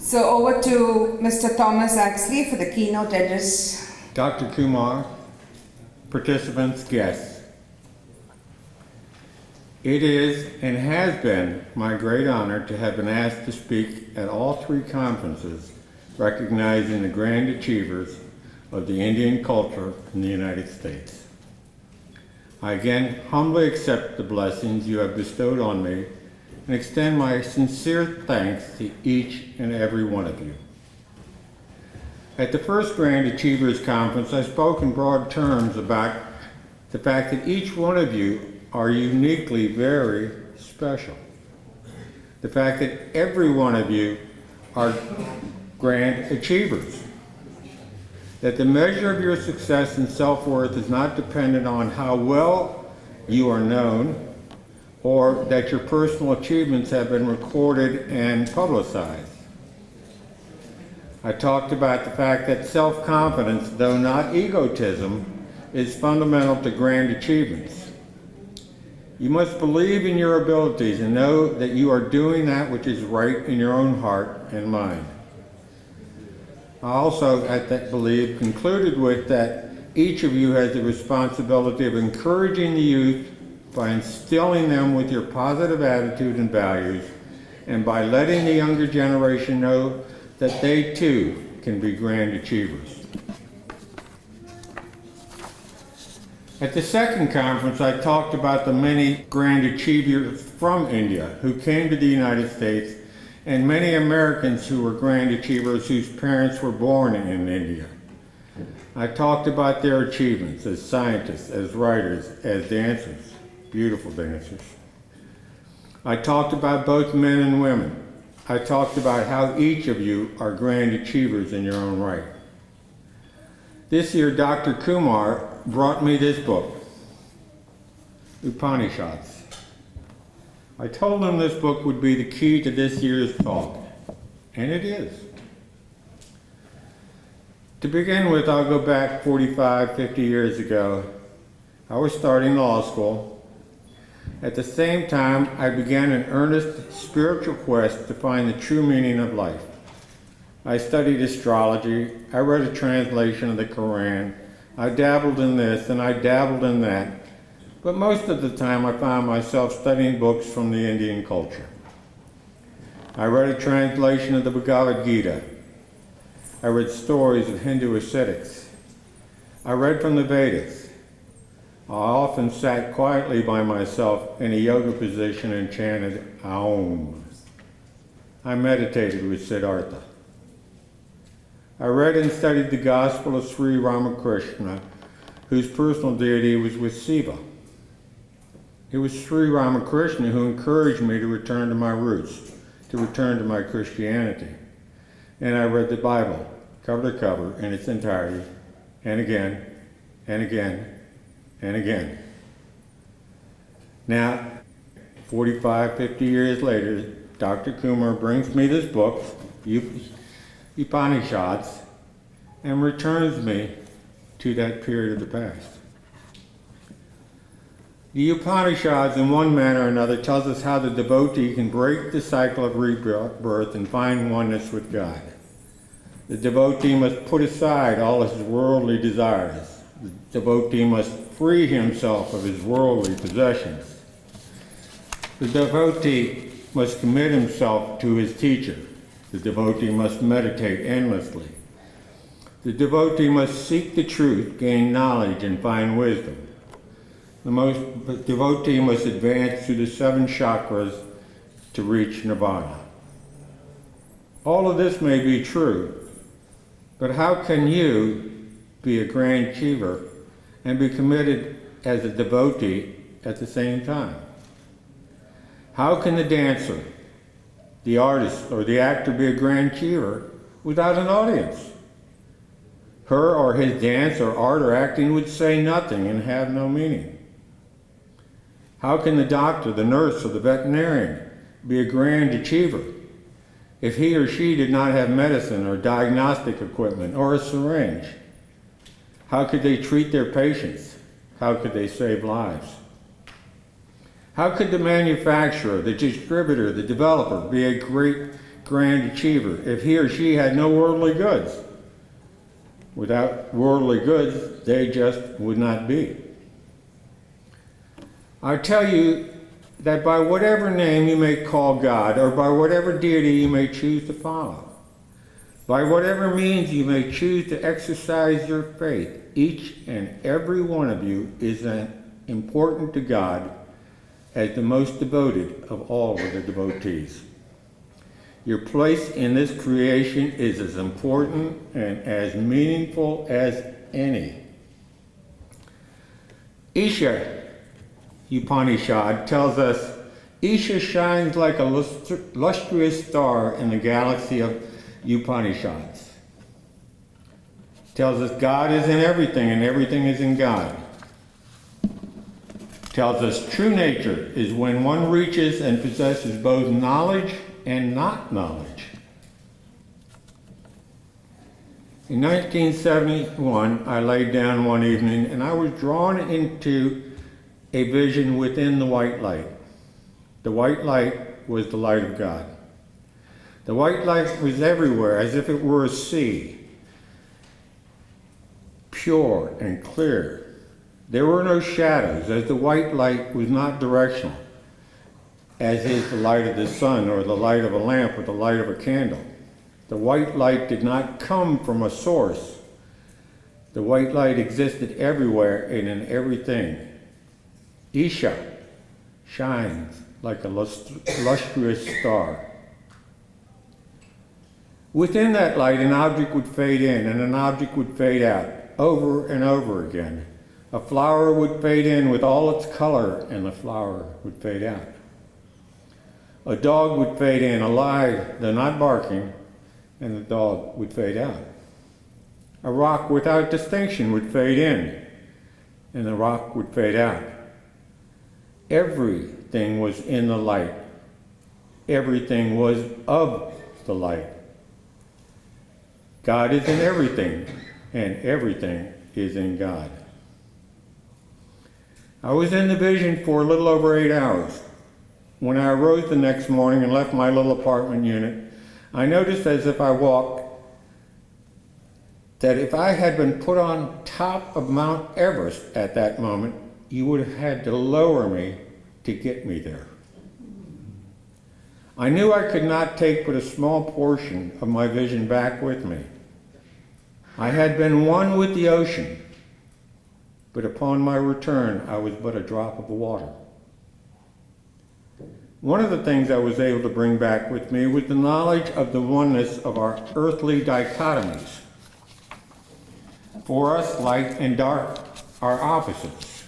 So over to Mr. Thomas Axley for the keynote address. Dr. Kumar, participants, guests. It is and has been my great honor to have been asked to speak at all three conferences recognizing the grand achievers of the Indian culture in the United States. I again humbly accept the blessings you have bestowed on me and extend my sincere thanks to each and every one of you. At the first Grand Achievers Conference, I spoke in broad terms about the fact that each one of you are uniquely very special. The fact that every one of you are grand achievers. That the measure of your success and self-worth is not dependent on how well you are known or that your personal achievements have been recorded and publicized. I talked about the fact that self-confidence, though not egotism, is fundamental to grand achievements. You must believe in your abilities and know that you are doing that which is right in your own heart and mind. I also, at that belief, concluded with that each of you has the responsibility of encouraging the youth by instilling them with your positive attitude and values, and by letting the younger generation know that they too can be grand achievers. At the second conference, I talked about the many grand achievers from India who came to the United States and many Americans who were grand achievers whose parents were born in India. I talked about their achievements as scientists, as writers, as dancers, beautiful dancers. I talked about both men and women. I talked about how each of you are grand achievers in your own right. This year, Dr. Kumar brought me this book, Upanishads. I told him this book would be the key to this year's talk, and it is. To begin with, I'll go back 45, 50 years ago. I was starting law school. At the same time, I began an earnest spiritual quest to find the true meaning of life. I studied astrology, I read a translation of the Quran, I dabbled in this and I dabbled in that, but most of the time I found myself studying books from the Indian culture. I read a translation of the Bhagavad Gita. I read stories of Hindu ascetics. I read from the Vedas. I often sat quietly by myself in a yoga position and chanted Aum. I meditated with Siddhartha. I read and studied the Gospel of Sri Ramakrishna, whose personal deity was with Shiva. It was Sri Ramakrishna who encouraged me to return to my roots, to return to my Christianity. And I read the Bible, cover to cover, in its entirety, and again, and again, and again. Now, 45, 50 years later, Dr. Kumar brings me this book, Upanishads, and returns me to that period of the past. The Upanishads, in one manner or another, tells us how the devotee can break the cycle of rebirth and find oneness with God. The devotee must put aside all his worldly desires. The devotee must free himself of his worldly possessions. The devotee must commit himself to his teacher. The devotee must meditate endlessly. The devotee must seek the truth, gain knowledge, and find wisdom. The devotee must advance through the 7 chakras to reach nirvana. All of this may be true, but how can you be a grand achiever and be committed as a devotee at the same time? How can the dancer, the artist, or the actor be a grand achiever without an audience? Her or his dance or art or acting would say nothing and have no meaning. How can the doctor, the nurse, or the veterinarian be a grand achiever if he or she did not have medicine or diagnostic equipment or a syringe? How could they treat their patients? How could they save lives? How could the manufacturer, the distributor, the developer be a great grand achiever if he or she had no worldly goods. Without worldly goods, they just would not be. I tell you that by whatever name you may call God, or by whatever deity you may choose to follow, by whatever means you may choose to exercise your faith, each and every one of you is important to God as the most devoted of all of the devotees. Your place in this creation is as important and as meaningful as any. Isha Upanishad tells us, Isha shines like a lustrous star in the galaxy of Upanishads. Tells us God is in everything and everything is in God. Tells us true nature is when one reaches and possesses both knowledge and not knowledge. In 1971, I laid down one evening and I was drawn into a vision within the white light. The white light was the light of God. The white light was everywhere, as if it were a sea, pure and clear. There were no shadows, as the white light was not directional, as is the light of the sun or the light of a lamp or the light of a candle. The white light did not come from a source. The white light existed everywhere and in everything. Isha shines like a lustrous star. Within that light, an object would fade in and an object would fade out over and over again. A flower would fade in with all its color and the flower would fade out. A dog would fade in alive, though not barking, and the dog would fade out. A rock without distinction would fade in and the rock would fade out. Everything was in the light. Everything was of the light. God is in everything, and everything is in God. I was in the vision for a little over 8 hours. When I arose the next morning and left my little apartment unit, I noticed as if I walked that if I had been put on top of Mount Everest at that moment, you would have had to lower me to get me there. I knew I could not take but a small portion of my vision back with me. I had been one with the ocean, but upon my return, I was but a drop of water. One of the things I was able to bring back with me was the knowledge of the oneness of our earthly dichotomies. For us, light and dark are opposites.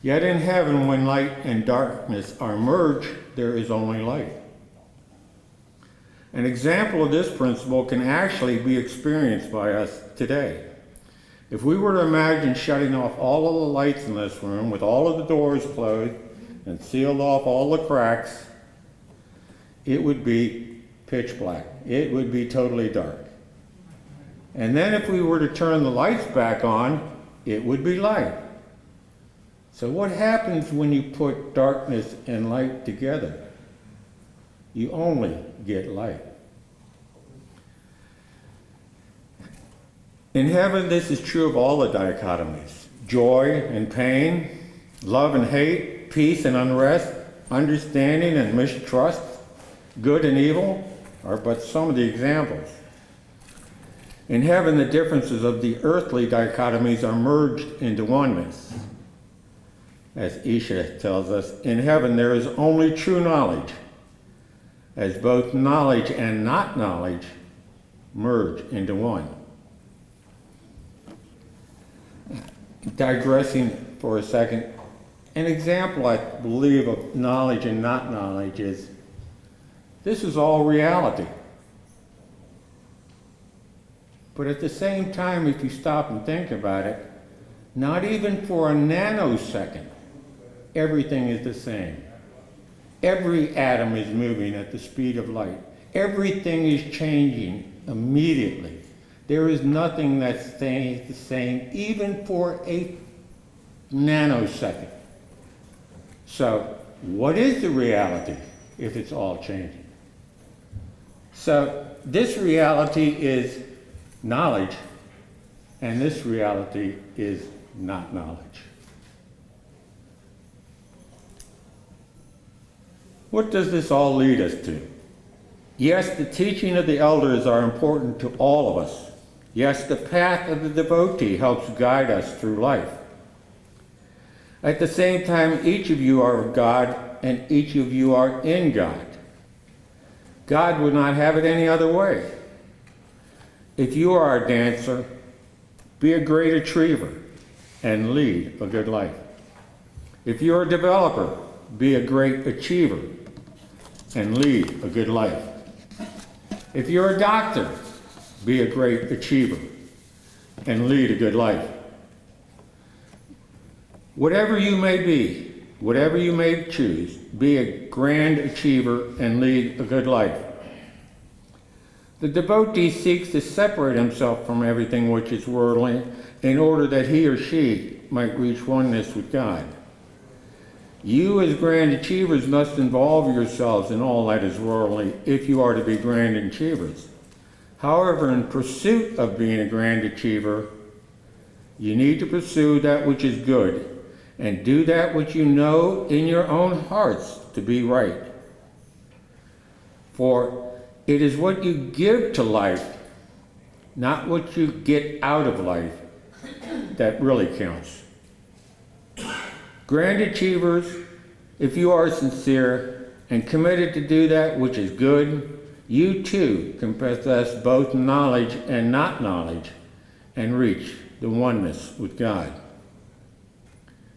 Yet in heaven, when light and darkness are merged, there is only light. An example of this principle can actually be experienced by us today. If we were to imagine shutting off all of the lights in this room with all of the doors closed and sealed off all the cracks, it would be pitch black. It would be totally dark. And then if we were to turn the lights back on, it would be light. So what happens when you put darkness and light together? You only get light. In heaven, this is true of all the dichotomies. Joy and pain, love and hate, peace and unrest, understanding and mistrust, good and evil are but some of the examples. In heaven, the differences of the earthly dichotomies are merged into oneness. As Isha tells us, in heaven there is only true knowledge, as both knowledge and not knowledge merge into one. Digressing for a second, an example I believe of knowledge and not knowledge is this is all reality. But at the same time, if you stop and think about it, not even for a nanosecond, everything is the same. Every atom is moving at the speed of light. Everything is changing immediately. There is nothing that stays the same, even for a nanosecond. So, what is the reality if it's all changing? So this reality is knowledge, and this reality is not knowledge. What does this all lead us to? Yes, the teaching of the elders are important to all of us. Yes, the path of the devotee helps guide us through life. At the same time, each of you are of God, and each of you are in God. God would not have it any other way. If you are a dancer, be a great achiever and lead a good life. If you're a developer, be a great achiever and lead a good life. If you're a doctor, be a great achiever and lead a good life. Whatever you may be, whatever you may choose, be a grand achiever and lead a good life. The devotee seeks to separate himself from everything which is worldly in order that he or she might reach oneness with God. You as grand achievers must involve yourselves in all that is worldly if you are to be grand achievers. However, in pursuit of being a grand achiever, you need to pursue that which is good and do that which you know in your own hearts to be right. For it is what you give to life, not what you get out of life, that really counts. Grand achievers, if you are sincere and committed to do that which is good, you too can possess both knowledge and not knowledge and reach the oneness with God.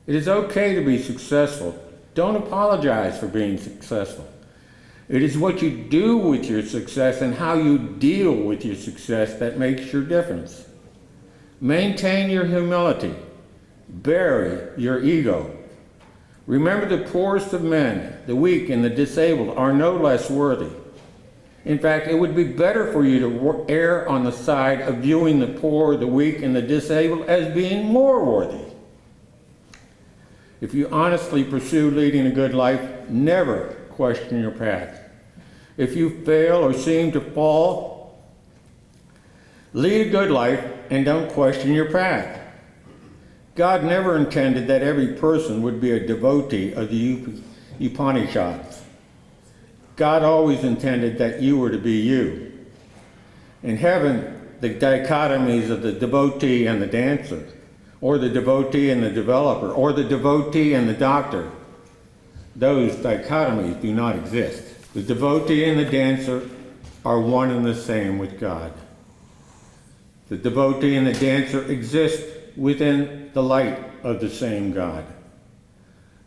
It is okay to be successful. Don't apologize for being successful. It is what you do with your success and how you deal with your success that makes your difference. Maintain your humility. Bury your ego. Remember, the poorest of men, the weak and the disabled, are no less worthy. In fact, it would be better for you to err on the side of viewing the poor, the weak, and the disabled as being more worthy. If you honestly pursue leading a good life, never question your path. If you fail or seem to fall, lead a good life and don't question your path. God never intended that every person would be a devotee of the Upanishads. God always intended that you were to be you. In heaven, the dichotomies of the devotee and the dancer, or the devotee and the developer, or the devotee and the doctor, those dichotomies do not exist. The devotee and the dancer are one and the same with God. The devotee and the dancer exist within the light of the same God.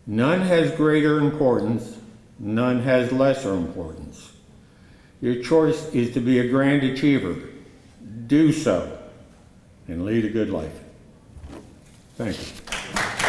None has greater importance, none has lesser importance. Your choice is to be a grand achiever. Do so and lead a good life. Thank you.